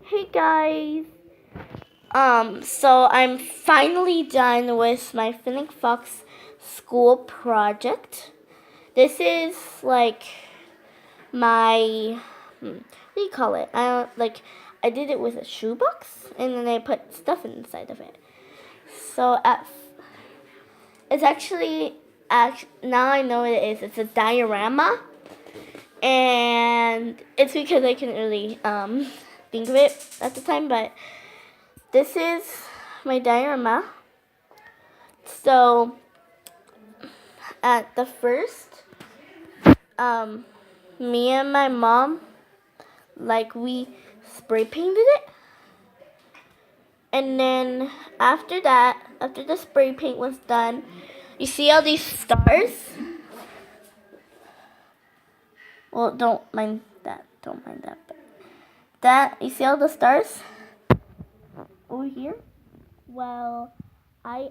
Hey guys. So I'm finally done with my Fennec Fox school project. This is like my what do you call it? I did it with a shoebox and then I put stuff inside of it. So it's actually now I know what it is. It's a diorama, and it's because I couldn't really think of it at the time, but this is my diorama. So at the first, me and my mom, we spray painted it. And then after that, after the spray paint was done, you see all these stars? Well, don't mind that. But you see all the stars over here? Well, I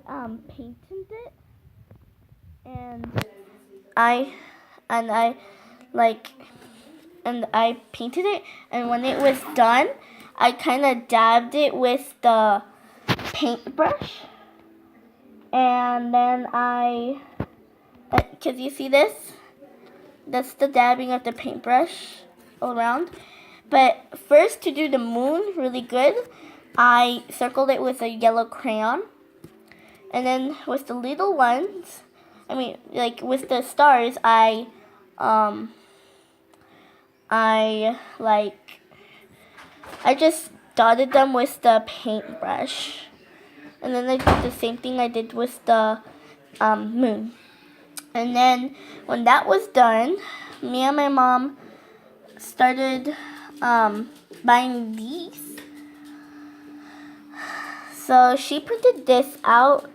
painted it, and I painted it, and when it was done, I kind of dabbed it with the paintbrush, and then because you see this, that's the dabbing of the paintbrush all around. But first, to do the moon really good, I circled it with a yellow crayon, and then with the little ones, with the stars, I just dotted them with the paintbrush, and then I did the same thing I did with the moon. And then when that was done, me and my mom started buying these. So she printed this out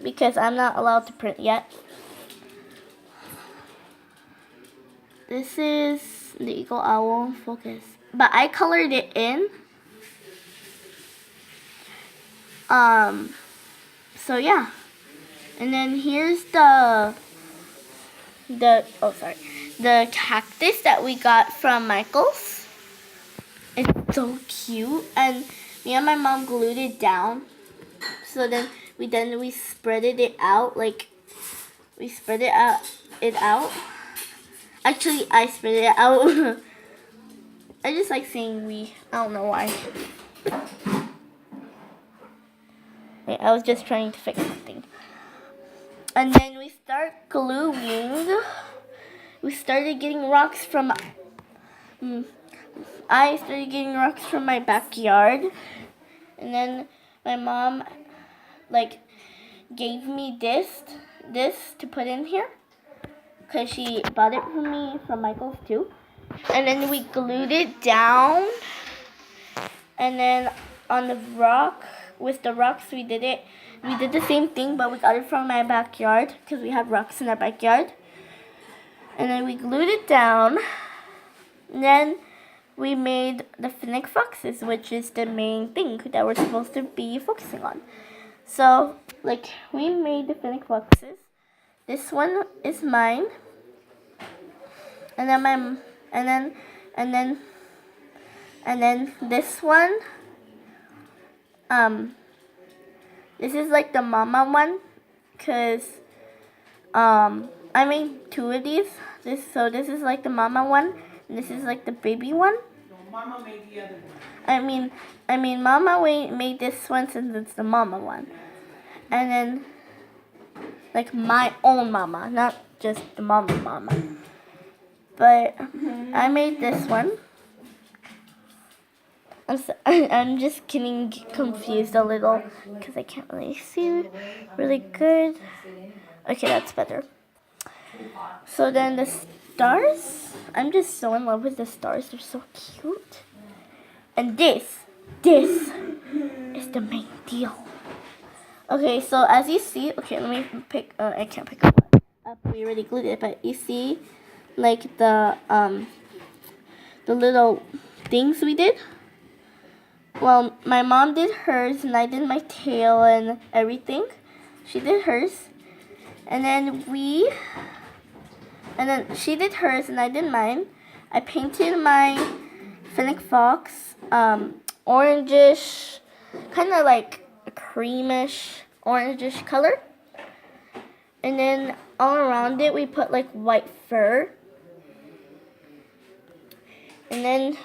because I'm not allowed to print yet. This is the eagle owl. Focus. But I colored it in. So yeah. And then here's the cactus that we got from Michael's. It's so cute, and me and my mom glued it down. So then we spread it out, we spread it out. Actually, I spread it out. I just like saying we. I don't know why. Wait, I was just trying to fix something. And then we start gluing. We started getting rocks from. I started getting rocks from my backyard, and then my mom gave me this to put in here because she bought it for me from Michael's too. And then we glued it down, and then on the rock, with the rocks we did the same thing, but we got it from my backyard because we have rocks in our backyard. And then we glued it down, and then we made the Fennec Foxes, which is the main thing that we're supposed to be focusing on. So, we made the Fennec Foxes. This one is mine. And then this one, this is the mama one, because I made two of these. This is the mama one, and this is the baby one. No, Mama made the other one. Mama made this one since it's the mama one. And then, my own mama, not just the mama. But I made this one. I'm just getting confused a little because I can't really see really good. Okay, that's better. So then the stars, I'm just so in love with the stars. They're so cute. And this is the main deal. Okay, so as you see, let me pick, I can't pick up. We already glued it, but you see, the little things we did? Well, my mom did hers, and I did my tail and everything. She did hers. And then she did hers, and I did mine. I painted my Fennec Fox, orangish, kind of like a creamish, orangish color. And then all around it, we put like white fur. And then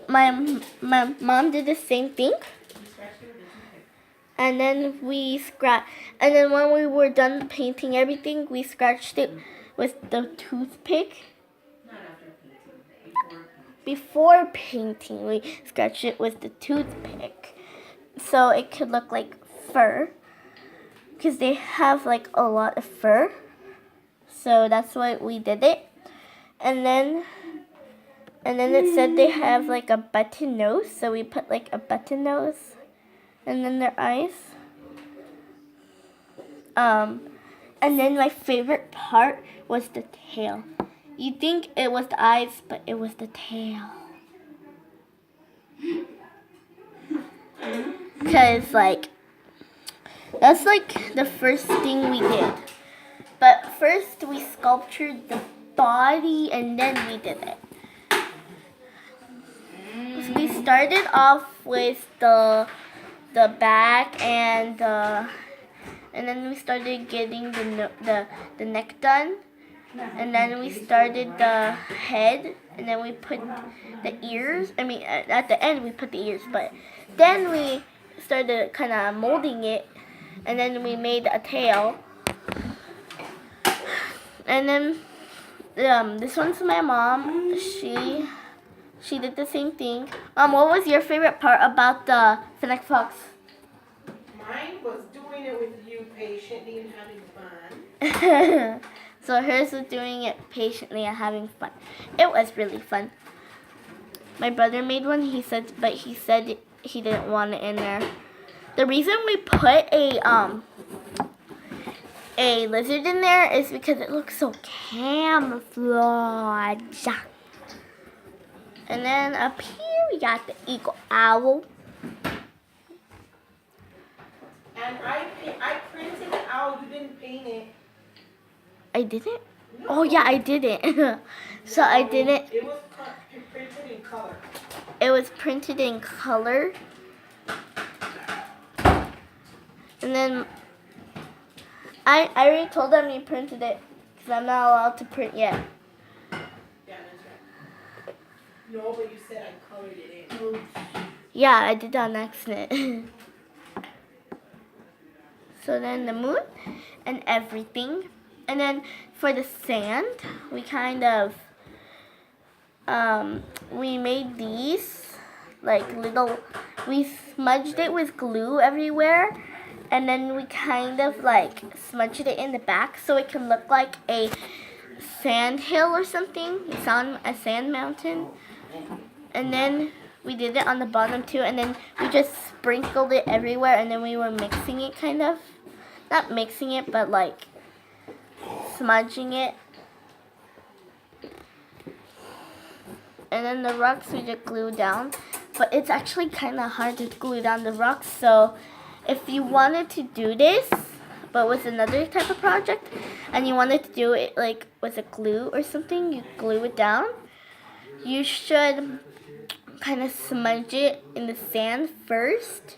my mom did the same thing. And then and then when we were done painting everything, we scratched it with the toothpick. Before painting, we scratched it with the toothpick, so it could look like fur, because they have like a lot of fur. So that's why we did it. And then it said they have like a button nose, so we put like a button nose. And then their eyes. And then my favorite part was the tail. You'd think it was the eyes, but it was the tail. Because, like, that's like the first thing we did. But first we sculptured the body and then we did it. So we started off with the back and then we started getting the neck done, and then we started the head, and then we put the ears. I mean, at the end we put the ears, but then we started kind of molding it, and then we made a tail. And then this one's my mom. She did the same thing. What was your favorite part about the Fennec Fox? Mine was doing it with you patiently and having fun. So hers was doing it patiently and having fun. It was really fun. My brother made one. He said he didn't want it in there. The reason we put a lizard in there is because it looks so camouflage. And then up here we got the eagle owl. And I printed it out. You didn't paint it. I didn't? No. Oh yeah, I didn't. So I didn't. It was printed in color. It was printed in color. And then I already told them you printed it because I'm not allowed to print yet. Yeah, that's right. No, but you said I colored it in. Yeah, I did that on accident. So then the moon and everything. And then for the sand, we kind of, we made these like little, we smudged it with glue everywhere. And then we kind of like smudged it in the back so it can look like a sand hill or something, a sand mountain. And then we did it on the bottom too, and then we just sprinkled it everywhere, and then we were mixing it kind of. Not mixing it, but like smudging it. And then the rocks we just glue down. But it's actually kind of hard to glue down the rocks, so if you wanted to do this, but with another type of project, and you wanted to do it like with a glue or something, you glue it down, you should kind of smudge it in the sand first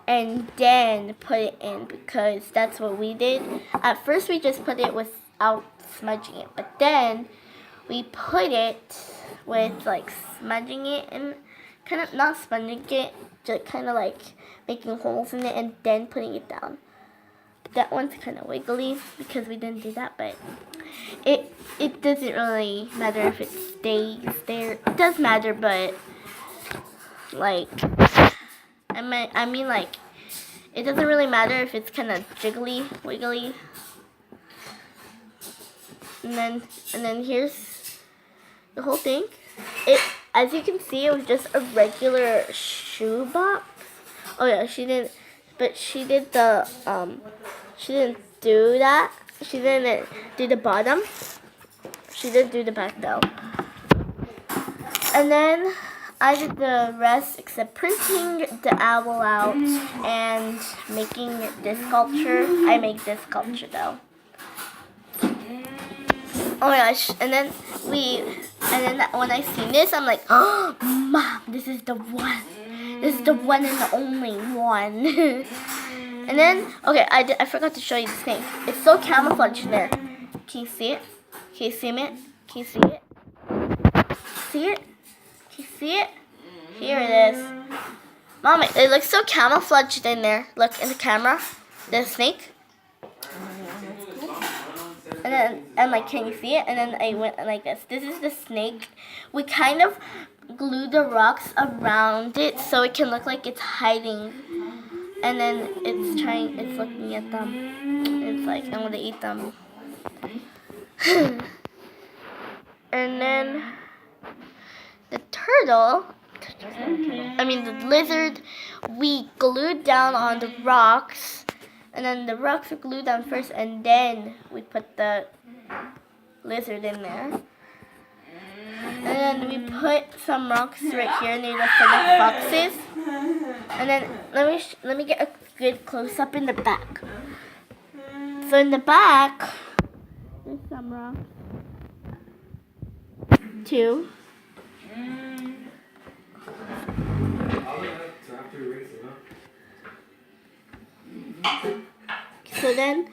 and then put it in, because that's what we did. At first we just put it without smudging it, but then we put it with like smudging it and kind of not smudging it, just kind of like making holes in it and then putting it down. That one's kind of wiggly because we didn't do that, but it doesn't really matter if it stays there. It does matter, but like I mean like it doesn't really matter if it's kind of jiggly, wiggly. And then here's the whole thing. As you can see, it was just a regular shoe box. Oh yeah, she did the she didn't do that. She didn't do the bottom. She did do the back though. And then I did the rest except printing the owl out and making this sculpture. I made this sculpture though. Oh my gosh, and then And then when I seen this, I'm like, oh, Mom, this is the one. This is the one and the only one. And then, okay, I forgot to show you the snake. It's so camouflaged in there. Can you see it? Can you see it? Can you see it? See it? Can you see it? Here it is. Mom, it looks so camouflaged in there. Look in the camera. The snake. And then I'm like, can you see it? And then I went like this. This is the snake. We kind of glued the rocks around it so it can look like it's hiding. And then it's looking at them. It's like, I'm gonna eat them. And then the turtle, the lizard, we glued down on the rocks. And then the rocks were glued down first, and then we put the lizard in there. And then we put some rocks right here near the Fennec Foxes. And then let me get a good close up in the back. So in the back, there's some rocks too. So then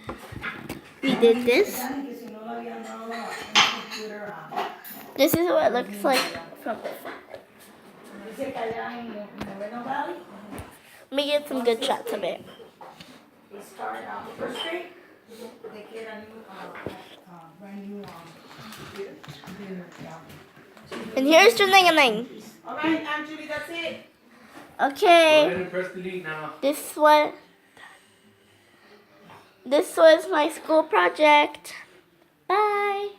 we did this. This is what it looks like from the side. Let me get some good shots of it. And here's your ning. Alright, Anjolie, that's it. Okay. Go ahead and press delete now. This was my school project. Bye.